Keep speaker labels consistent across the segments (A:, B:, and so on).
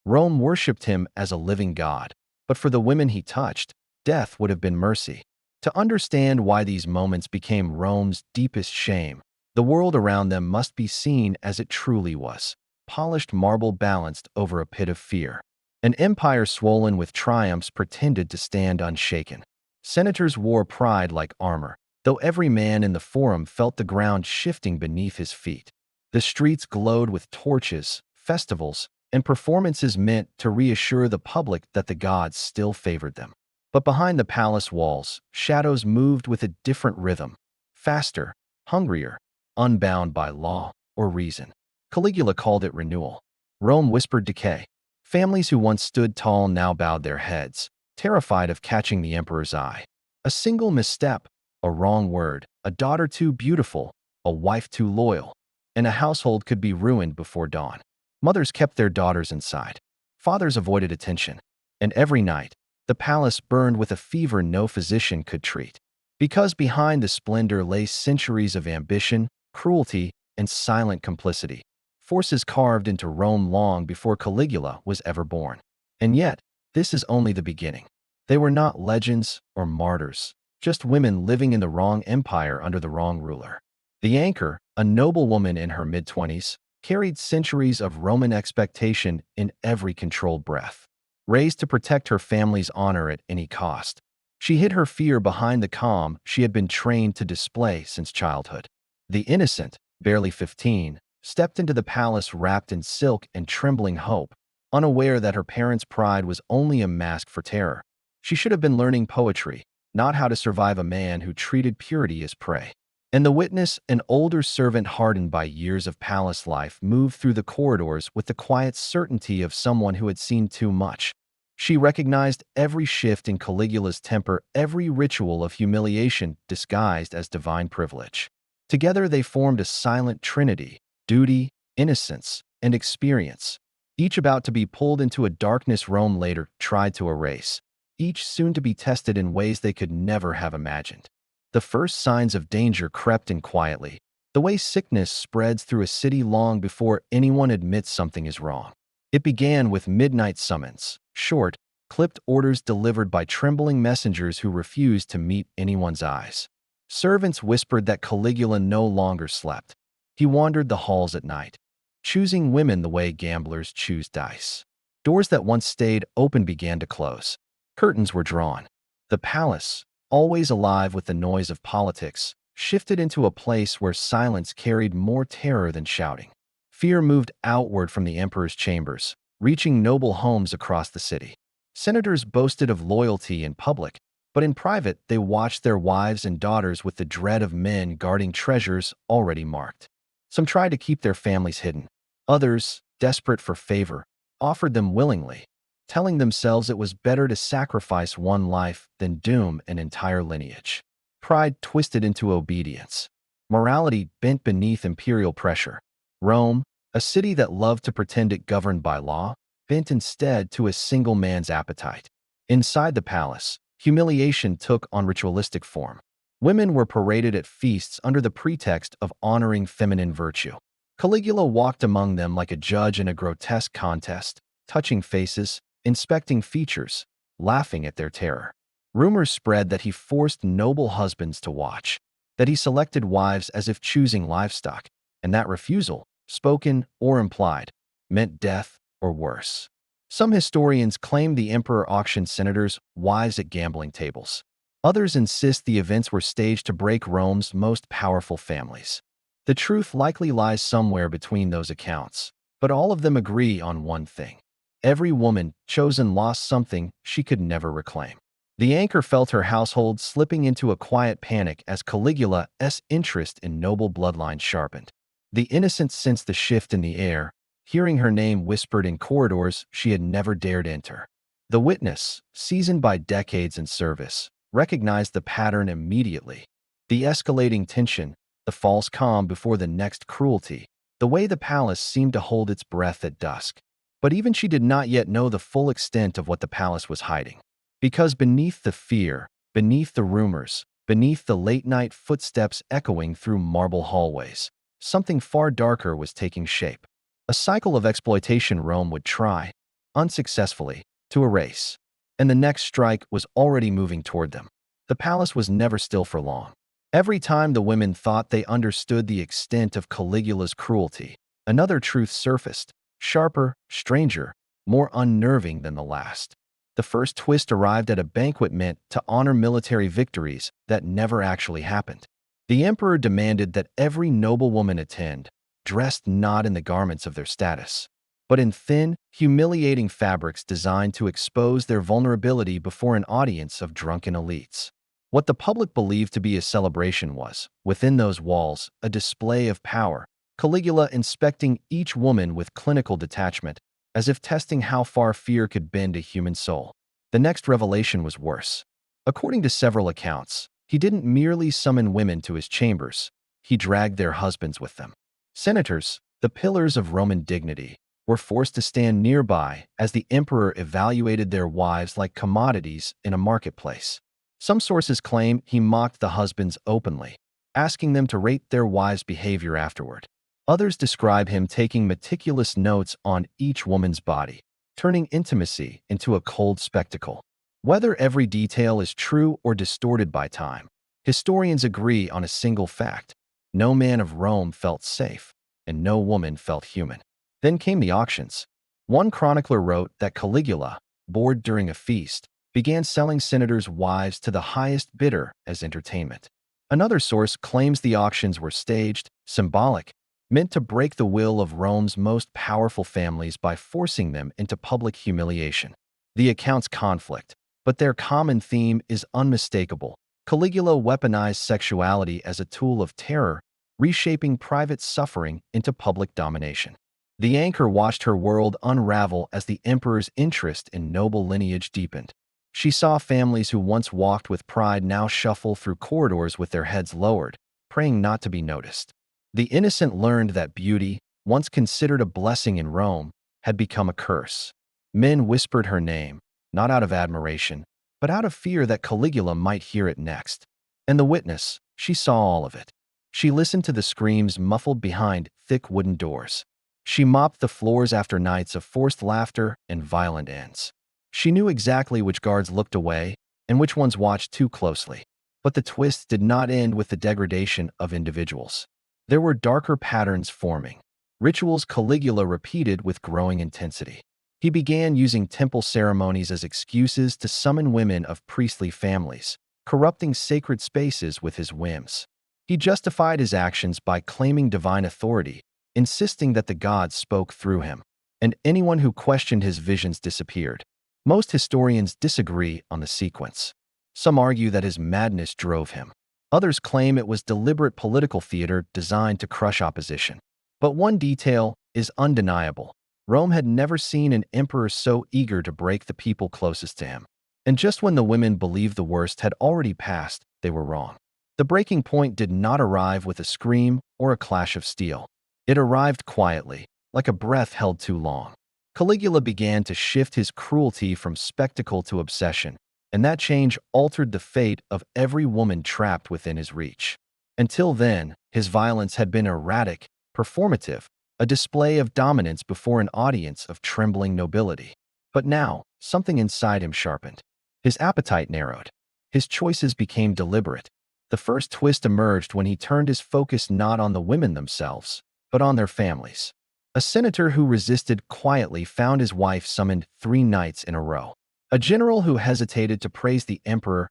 A: Rome worshipped him as a living god, but for the women he touched, death would have been mercy. To understand why these moments became Rome's deepest shame, the world around them must be seen as it truly was: polished marble balanced over a pit of fear. An empire swollen with triumphs pretended to stand unshaken. Senators wore pride like armor, though every man in the forum felt the ground shifting beneath his feet. The streets glowed with torches, festivals, and performances meant to reassure the public that the gods still favored them. But behind the palace walls, shadows moved with a different rhythm: faster, hungrier, unbound by law or reason. Caligula called it renewal. Rome whispered decay. Families who once stood tall now bowed their heads, terrified of catching the emperor's eye. A single misstep, a wrong word, a daughter too beautiful, a wife too loyal, and a household could be ruined before dawn. Mothers kept their daughters inside. Fathers avoided attention. And every night, the palace burned with a fever no physician could treat. Because behind the splendor lay centuries of ambition, cruelty, and silent complicity. Forces carved into Rome long before Caligula was ever born. And yet, this is only the beginning. They were not legends or martyrs, just women living in the wrong empire under the wrong ruler. The anchor, a noble woman in her mid-20s, carried centuries of Roman expectation in every controlled breath. Raised to protect her family's honor at any cost, she hid her fear behind the calm she had been trained to display since childhood. The innocent, barely 15, stepped into the palace wrapped in silk and trembling hope, unaware that her parents' pride was only a mask for terror. She should have been learning poetry, not how to survive a man who treated purity as prey. And the witness, an older servant hardened by years of palace life, moved through the corridors with the quiet certainty of someone who had seen too much. She recognized every shift in Caligula's temper, every ritual of humiliation disguised as divine privilege. Together they formed a silent trinity: duty, innocence, and experience, each about to be pulled into a darkness Rome later tried to erase, each soon to be tested in ways they could never have imagined. The first signs of danger crept in quietly, the way sickness spreads through a city long before anyone admits something is wrong. It began with midnight summons, short, clipped orders delivered by trembling messengers who refused to meet anyone's eyes. Servants whispered that Caligula no longer slept. He wandered the halls at night, choosing women the way gamblers choose dice. Doors that once stayed open began to close. Curtains were drawn. The palace, always alive with the noise of politics, shifted into a place where silence carried more terror than shouting. Fear moved outward from the emperor's chambers, reaching noble homes across the city. Senators boasted of loyalty in public, but in private they watched their wives and daughters with the dread of men guarding treasures already marked. Some tried to keep their families hidden. Others, desperate for favor, offered them willingly, telling themselves it was better to sacrifice one life than doom an entire lineage. Pride twisted into obedience. Morality bent beneath imperial pressure. Rome, a city that loved to pretend it governed by law, bent instead to a single man's appetite. Inside the palace, humiliation took on ritualistic form. Women were paraded at feasts under the pretext of honoring feminine virtue. Caligula walked among them like a judge in a grotesque contest, touching faces, inspecting features, laughing at their terror. Rumors spread that he forced noble husbands to watch, that he selected wives as if choosing livestock, and that refusal, spoken or implied, meant death or worse. Some historians claim the emperor auctioned senators' wives at gambling tables. Others insist the events were staged to break Rome's most powerful families. The truth likely lies somewhere between those accounts, but all of them agree on one thing: every woman chosen lost something she could never reclaim. The anchor felt her household slipping into a quiet panic as Caligula's interest in noble bloodlines sharpened. The innocent sensed the shift in the air, hearing her name whispered in corridors she had never dared enter. The witness, seasoned by decades in service, recognized the pattern immediately: the escalating tension, the false calm before the next cruelty, the way the palace seemed to hold its breath at dusk. But even she did not yet know the full extent of what the palace was hiding. Because beneath the fear, beneath the rumors, beneath the late-night footsteps echoing through marble hallways, something far darker was taking shape. A cycle of exploitation Rome would try, unsuccessfully, to erase. And the next strike was already moving toward them. The palace was never still for long. Every time the women thought they understood the extent of Caligula's cruelty, another truth surfaced, sharper, stranger, more unnerving than the last. The first twist arrived at a banquet meant to honor military victories that never actually happened. The emperor demanded that every noblewoman attend, dressed not in the garments of their status, but in thin, humiliating fabrics designed to expose their vulnerability before an audience of drunken elites. What the public believed to be a celebration was, within those walls, a display of power, Caligula inspecting each woman with clinical detachment, as if testing how far fear could bend a human soul. The next revelation was worse. According to several accounts, he didn't merely summon women to his chambers, he dragged their husbands with them. Senators, the pillars of Roman dignity, were forced to stand nearby as the emperor evaluated their wives like commodities in a marketplace. Some sources claim he mocked the husbands openly, asking them to rate their wives' behavior afterward. Others describe him taking meticulous notes on each woman's body, turning intimacy into a cold spectacle. Whether every detail is true or distorted by time, historians agree on a single fact: no man of Rome felt safe, and no woman felt human. Then came the auctions. One chronicler wrote that Caligula, bored during a feast, began selling senators' wives to the highest bidder as entertainment. Another source claims the auctions were staged, symbolic, meant to break the will of Rome's most powerful families by forcing them into public humiliation. The accounts conflict, but their common theme is unmistakable. Caligula weaponized sexuality as a tool of terror, reshaping private suffering into public domination. The anchor watched her world unravel as the emperor's interest in noble lineage deepened. She saw families who once walked with pride now shuffle through corridors with their heads lowered, praying not to be noticed. The innocent learned that beauty, once considered a blessing in Rome, had become a curse. Men whispered her name, not out of admiration, but out of fear that Caligula might hear it next. And the witness, she saw all of it. She listened to the screams muffled behind thick wooden doors. She mopped the floors after nights of forced laughter and violent ends. She knew exactly which guards looked away and which ones watched too closely. But the twist did not end with the degradation of individuals. There were darker patterns forming, rituals Caligula repeated with growing intensity. He began using temple ceremonies as excuses to summon women of priestly families, corrupting sacred spaces with his whims. He justified his actions by claiming divine authority, insisting that the gods spoke through him, and anyone who questioned his visions disappeared. Most historians disagree on the sequence. Some argue that his madness drove him. Others claim it was deliberate political theater designed to crush opposition. But one detail is undeniable. Rome had never seen an emperor so eager to break the people closest to him. And just when the women believed the worst had already passed, they were wrong. The breaking point did not arrive with a scream or a clash of steel. It arrived quietly, like a breath held too long. Caligula began to shift his cruelty from spectacle to obsession, and that change altered the fate of every woman trapped within his reach. Until then, his violence had been erratic, performative, a display of dominance before an audience of trembling nobility. But now, something inside him sharpened. His appetite narrowed. His choices became deliberate. The first twist emerged when he turned his focus not on the women themselves, but on their families. A senator who resisted quietly found his wife summoned 3 nights in a row. A general who hesitated to praise the emperor's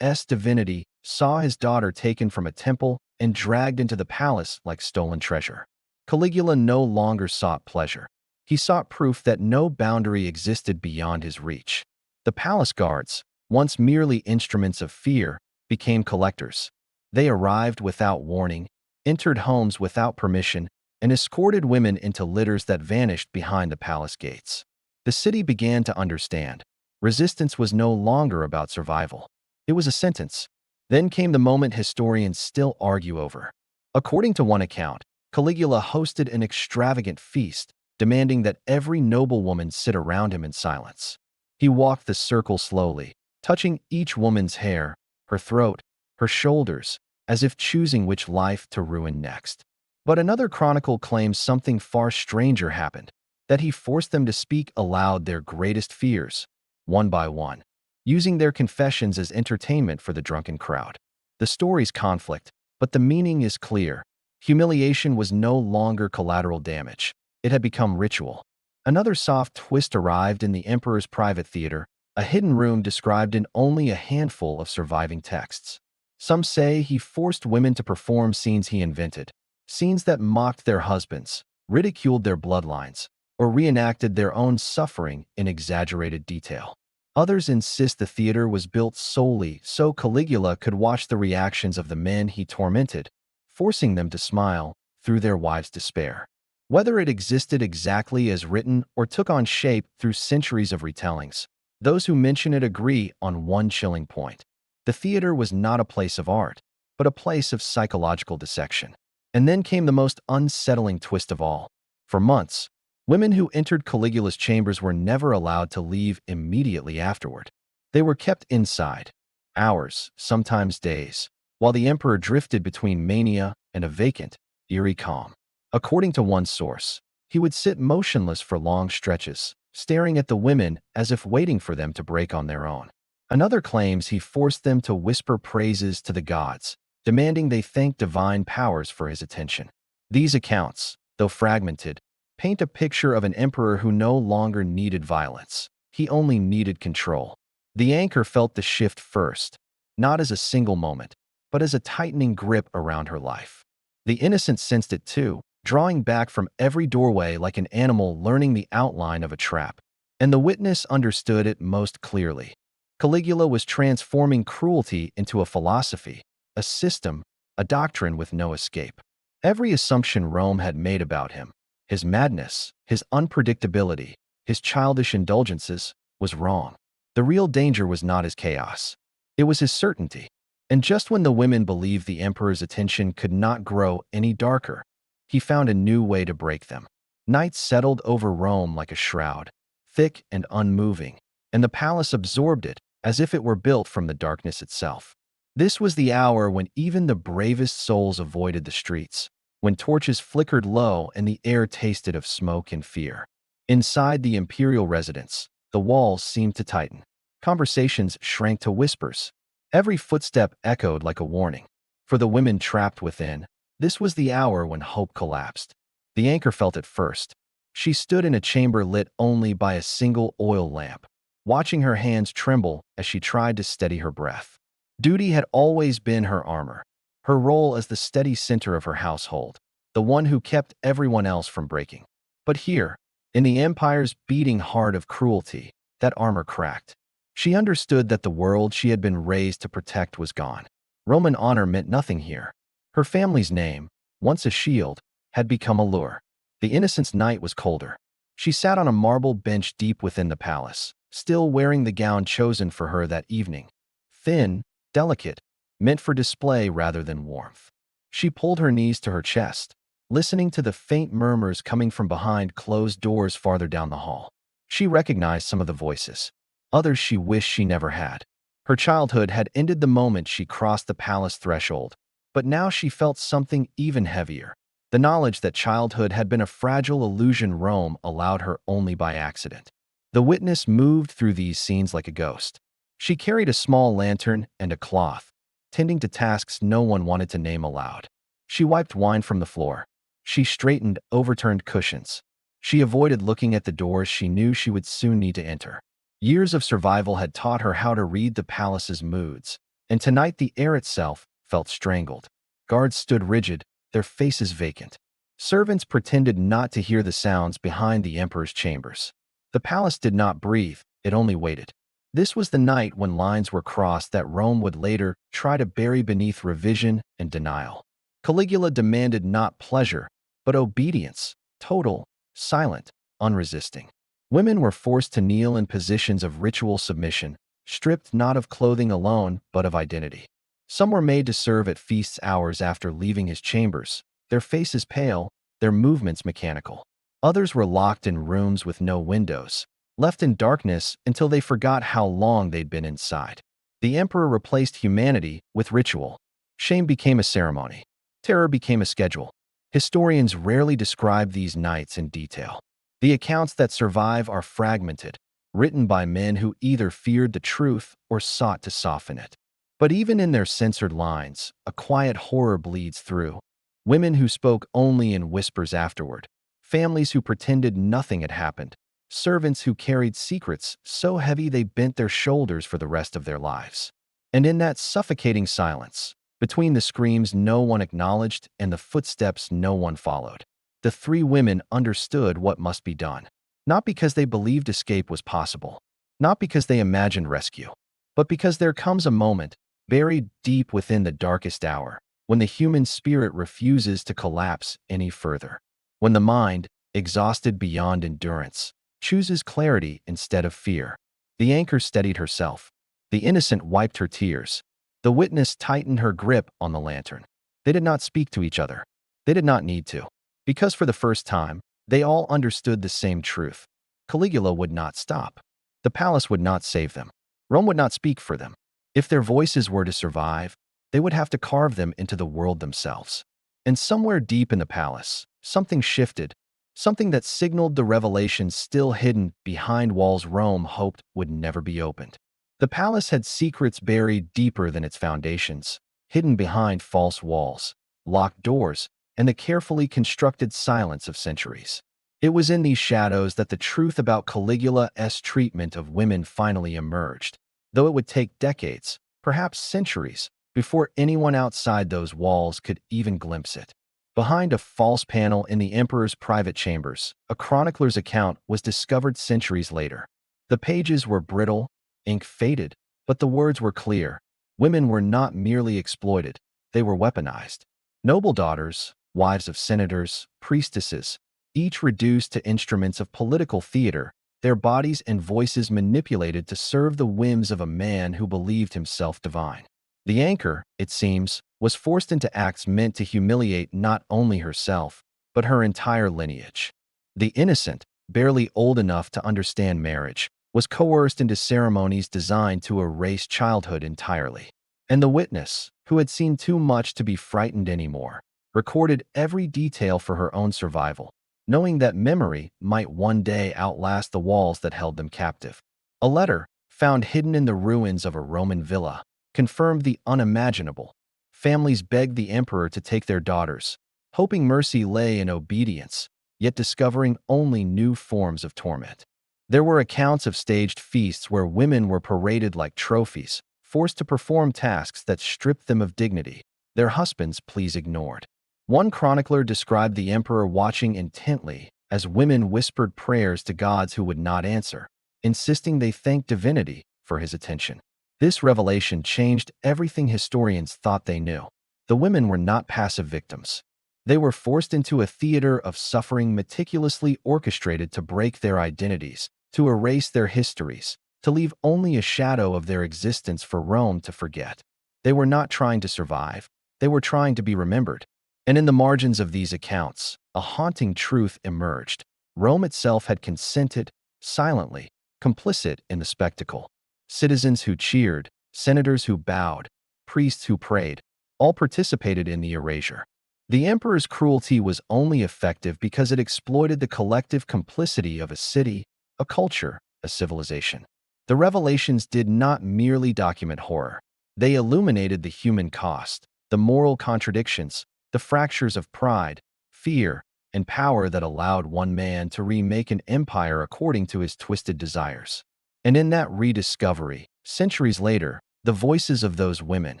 A: divinity saw his daughter taken from a temple and dragged into the palace like stolen treasure. Caligula no longer sought pleasure. He sought proof that no boundary existed beyond his reach. The palace guards, once merely instruments of fear, became collectors. They arrived without warning, entered homes without permission, and escorted women into litters that vanished behind the palace gates. The city began to understand. Resistance was no longer about survival. It was a sentence. Then came the moment historians still argue over. According to one account, Caligula hosted an extravagant feast, demanding that every noblewoman sit around him in silence. He walked the circle slowly, touching each woman's hair, her throat, her shoulders, as if choosing which life to ruin next. But another chronicle claims something far stranger happened. that he forced them to speak aloud their greatest fears, one by one, using their confessions as entertainment for the drunken crowd. The story's conflict, but the meaning is clear. Humiliation was no longer collateral damage. It had become ritual. Another soft twist arrived in the emperor's private theater, a hidden room described in only a handful of surviving texts. Some say he forced women to perform scenes he invented, scenes that mocked their husbands, ridiculed their bloodlines, or reenacted their own suffering in exaggerated detail. Others insist the theater was built solely so Caligula could watch the reactions of the men he tormented, forcing them to smile through their wives' despair. Whether it existed exactly as written or took on shape through centuries of retellings, those who mention it agree on one chilling point. The theater was not a place of art, but a place of psychological dissection. And then came the most unsettling twist of all. For months, women who entered Caligula's chambers were never allowed to leave immediately afterward. They were kept inside, hours, sometimes days, while the emperor drifted between mania and a vacant, eerie calm. According to one source, he would sit motionless for long stretches, staring at the women as if waiting for them to break on their own. Another claims he forced them to whisper praises to the gods, demanding they thank divine powers for his attention. These accounts, though fragmented, paint a picture of an emperor who no longer needed violence. He only needed control. The anchor felt the shift first, not as a single moment, but as a tightening grip around her life. The innocent sensed it too, drawing back from every doorway like an animal learning the outline of a trap. And the witness understood it most clearly. Caligula was transforming cruelty into a philosophy, a system, a doctrine with no escape. Every assumption Rome had made about him, his madness, his unpredictability, his childish indulgences, was wrong. The real danger was not his chaos. It was his certainty. And just when the women believed the emperor's attention could not grow any darker, he found a new way to break them. Night settled over Rome like a shroud, thick and unmoving, and the palace absorbed it as if it were built from the darkness itself. This was the hour when even the bravest souls avoided the streets, when torches flickered low and the air tasted of smoke and fear. Inside the imperial residence, the walls seemed to tighten. Conversations shrank to whispers. Every footstep echoed like a warning. For the women trapped within, this was the hour when hope collapsed. The anchor felt it first. She stood in a chamber lit only by a single oil lamp, watching her hands tremble as she tried to steady her breath. Duty had always been her armor, her role as the steady center of her household, the one who kept everyone else from breaking. But here, in the empire's beating heart of cruelty, that armor cracked. She understood that the world she had been raised to protect was gone. Roman honor meant nothing here. Her family's name, once a shield, had become a lure. The innocent's night was colder. She sat on a marble bench deep within the palace, still wearing the gown chosen for her that evening. Thin, delicate, meant for display rather than warmth. She pulled her knees to her chest, listening to the faint murmurs coming from behind closed doors farther down the hall. She recognized some of the voices. Others she wished she never had. Her childhood had ended the moment she crossed the palace threshold, but now she felt something even heavier. The knowledge that childhood had been a fragile illusion Rome allowed her only by accident. The witness moved through these scenes like a ghost. She carried a small lantern and a cloth, tending to tasks no one wanted to name aloud. She wiped wine from the floor. She straightened overturned cushions. She avoided looking at the doors she knew she would soon need to enter. Years of survival had taught her how to read the palace's moods, and tonight the air itself felt strangled. Guards stood rigid, their faces vacant. Servants pretended not to hear the sounds behind the emperor's chambers. The palace did not breathe, it only waited. This was the night when lines were crossed that Rome would later try to bury beneath revision and denial. Caligula demanded not pleasure, but obedience, total, silent, unresisting. Women were forced to kneel in positions of ritual submission, stripped not of clothing alone, but of identity. Some were made to serve at feast hours after leaving his chambers, their faces pale, their movements mechanical. Others were locked in rooms with no windows, left in darkness until they forgot how long they'd been inside. The emperor replaced humanity with ritual. Shame became a ceremony. Terror became a schedule. Historians rarely describe these nights in detail. The accounts that survive are fragmented, written by men who either feared the truth or sought to soften it. But even in their censored lines, a quiet horror bleeds through. Women who spoke only in whispers afterward, families who pretended nothing had happened, servants who carried secrets so heavy they bent their shoulders for the rest of their lives. And in that suffocating silence, between the screams no one acknowledged and the footsteps no one followed, the three women understood what must be done. Not because they believed escape was possible, not because they imagined rescue, but because there comes a moment, buried deep within the darkest hour, when the human spirit refuses to collapse any further. When the mind, exhausted beyond endurance, chooses clarity instead of fear. The anchor steadied herself. The innocent wiped her tears. The witness tightened her grip on the lantern. They did not speak to each other. They did not need to. Because for the first time, they all understood the same truth. Caligula would not stop. The palace would not save them. Rome would not speak for them. If their voices were to survive, they would have to carve them into the world themselves. And somewhere deep in the palace, something shifted, something that signaled the revelation still hidden behind walls Rome hoped would never be opened. The palace had secrets buried deeper than its foundations, hidden behind false walls, locked doors, and the carefully constructed silence of centuries. It was in these shadows that the truth about Caligula's treatment of women finally emerged, though it would take decades, perhaps centuries, before anyone outside those walls could even glimpse it. Behind a false panel in the emperor's private chambers, a chronicler's account was discovered centuries later. The pages were brittle, ink faded, but the words were clear. Women were not merely exploited, they were weaponized. Noble daughters, wives of senators, priestesses, each reduced to instruments of political theater, their bodies and voices manipulated to serve the whims of a man who believed himself divine. The anchor, it seems, was forced into acts meant to humiliate not only herself, but her entire lineage. The innocent, barely old enough to understand marriage, was coerced into ceremonies designed to erase childhood entirely. And the witness, who had seen too much to be frightened anymore, recorded every detail for her own survival, knowing that memory might one day outlast the walls that held them captive. A letter, found hidden in the ruins of a Roman villa, confirmed the unimaginable. Families begged the emperor to take their daughters, hoping mercy lay in obedience, yet discovering only new forms of torment. There were accounts of staged feasts where women were paraded like trophies, forced to perform tasks that stripped them of dignity, their husbands' pleas ignored. One chronicler described the emperor watching intently as women whispered prayers to gods who would not answer, insisting they thank divinity for his attention. This revelation changed everything historians thought they knew. The women were not passive victims. They were forced into a theater of suffering meticulously orchestrated to break their identities, to erase their histories, to leave only a shadow of their existence for Rome to forget. They were not trying to survive. They were trying to be remembered. And in the margins of these accounts, a haunting truth emerged. Rome itself had consented, silently, complicit in the spectacle. Citizens who cheered, senators who bowed, priests who prayed, all participated in the erasure. The emperor's cruelty was only effective because it exploited the collective complicity of a city, a culture, a civilization. The revelations did not merely document horror. They illuminated the human cost, the moral contradictions, the fractures of pride, fear, and power that allowed one man to remake an empire according to his twisted desires. And in that rediscovery, centuries later, the voices of those women,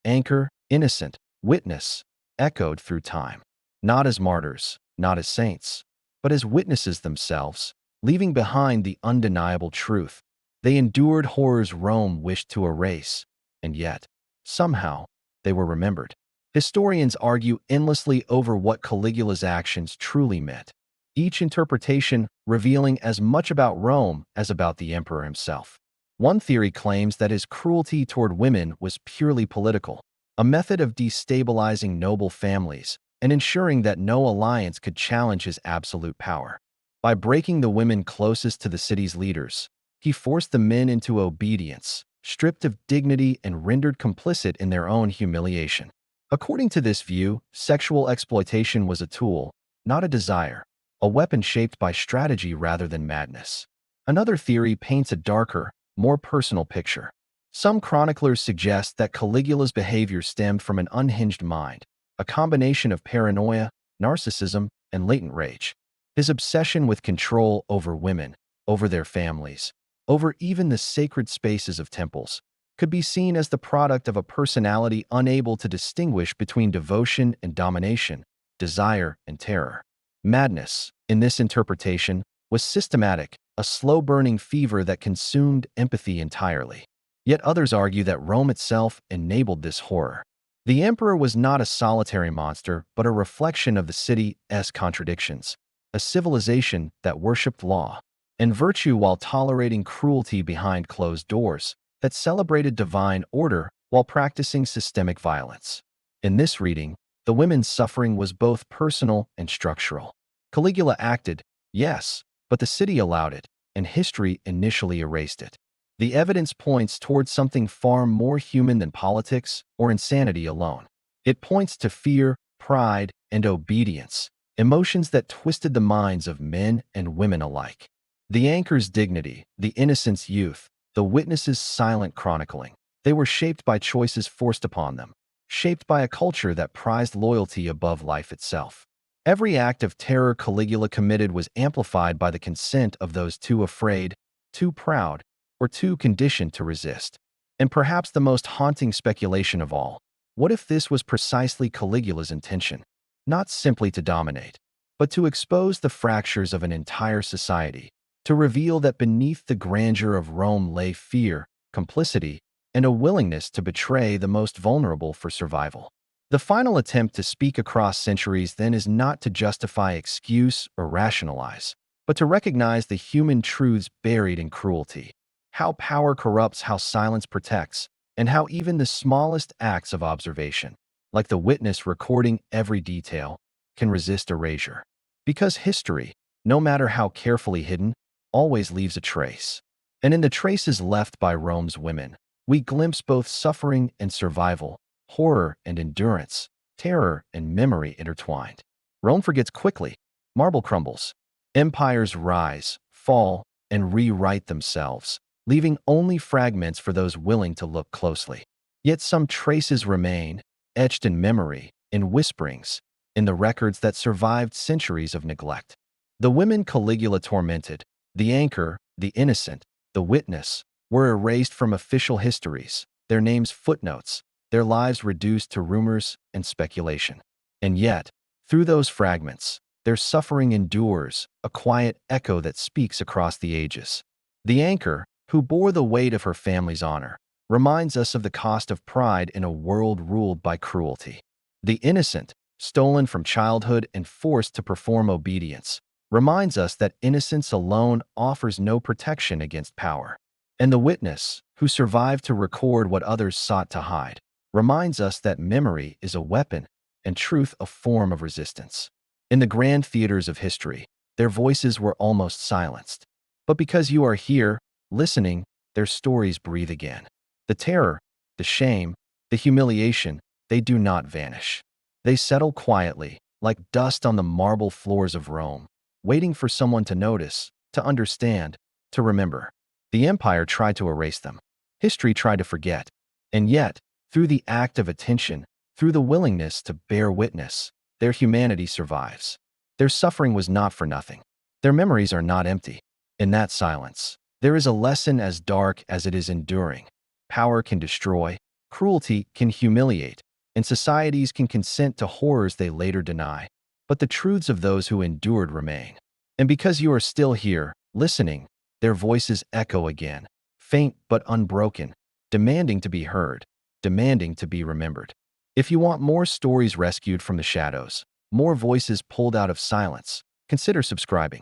A: anchor, innocent, witness, echoed through time. Not as martyrs, not as saints, but as witnesses themselves, leaving behind the undeniable truth. They endured horrors Rome wished to erase, and yet, somehow, they were remembered. Historians argue endlessly over what Caligula's actions truly meant, each interpretation revealing as much about Rome as about the emperor himself. One theory claims that his cruelty toward women was purely political, a method of destabilizing noble families and ensuring that no alliance could challenge his absolute power. By breaking the women closest to the city's leaders, he forced the men into obedience, stripped of dignity and rendered complicit in their own humiliation. According to this view, sexual exploitation was a tool, not a desire. a weapon shaped by strategy rather than madness. Another theory paints a darker, more personal picture. Some chroniclers suggest that Caligula's behavior stemmed from an unhinged mind, a combination of paranoia, narcissism, and latent rage. His obsession with control over women, over their families, over even the sacred spaces of temples, could be seen as the product of a personality unable to distinguish between devotion and domination, desire and terror. Madness, in this interpretation, was systematic, a slow-burning fever that consumed empathy entirely. Yet others argue that Rome itself enabled this horror. The emperor was not a solitary monster, but a reflection of the city's contradictions, a civilization that worshipped law and virtue while tolerating cruelty behind closed doors, that celebrated divine order while practicing systemic violence. In this reading, the women's suffering was both personal and structural. Caligula acted, yes, but the city allowed it, and history initially erased it. The evidence points towards something far more human than politics or insanity alone. It points to fear, pride, and obedience, emotions that twisted the minds of men and women alike. The anchor's dignity, the innocent's youth, the witness's silent chronicling, they were shaped by choices forced upon them, shaped by a culture that prized loyalty above life itself. Every act of terror Caligula committed was amplified by the consent of those too afraid, too proud, or too conditioned to resist. And perhaps the most haunting speculation of all, what if this was precisely Caligula's intention? Not simply to dominate, but to expose the fractures of an entire society, to reveal that beneath the grandeur of Rome lay fear, complicity, and a willingness to betray the most vulnerable for survival. The final attempt to speak across centuries then is not to justify, excuse, or rationalize, but to recognize the human truths buried in cruelty. How power corrupts, how silence protects, and how even the smallest acts of observation, like the witness recording every detail, can resist erasure. Because history, no matter how carefully hidden, always leaves a trace. And in the traces left by Rome's women, we glimpse both suffering and survival, horror and endurance, terror and memory intertwined. Rome forgets quickly, marble crumbles, empires rise, fall, and rewrite themselves, leaving only fragments for those willing to look closely. Yet some traces remain, etched in memory, in whisperings, in the records that survived centuries of neglect. The women Caligula tormented, the anchor, the innocent, the witness, were erased from official histories, their names footnotes, their lives reduced to rumors and speculation. And yet, through those fragments, their suffering endures, a quiet echo that speaks across the ages. The anchor, who bore the weight of her family's honor, reminds us of the cost of pride in a world ruled by cruelty. The innocent, stolen from childhood and forced to perform obedience, reminds us that innocence alone offers no protection against power. And the witness, who survived to record what others sought to hide, reminds us that memory is a weapon and truth a form of resistance. In the grand theaters of history, their voices were almost silenced. But because you are here, listening, their stories breathe again. The terror, the shame, the humiliation, they do not vanish. They settle quietly, like dust on the marble floors of Rome, waiting for someone to notice, to understand, to remember. The empire tried to erase them. History tried to forget. And yet, through the act of attention, through the willingness to bear witness, their humanity survives. Their suffering was not for nothing. Their memories are not empty. In that silence, there is a lesson as dark as it is enduring. Power can destroy, cruelty can humiliate, and societies can consent to horrors they later deny. But the truths of those who endured remain. And because you are still here, listening, their voices echo again, faint but unbroken, demanding to be heard, demanding to be remembered. If you want more stories rescued from the shadows, more voices pulled out of silence, consider subscribing.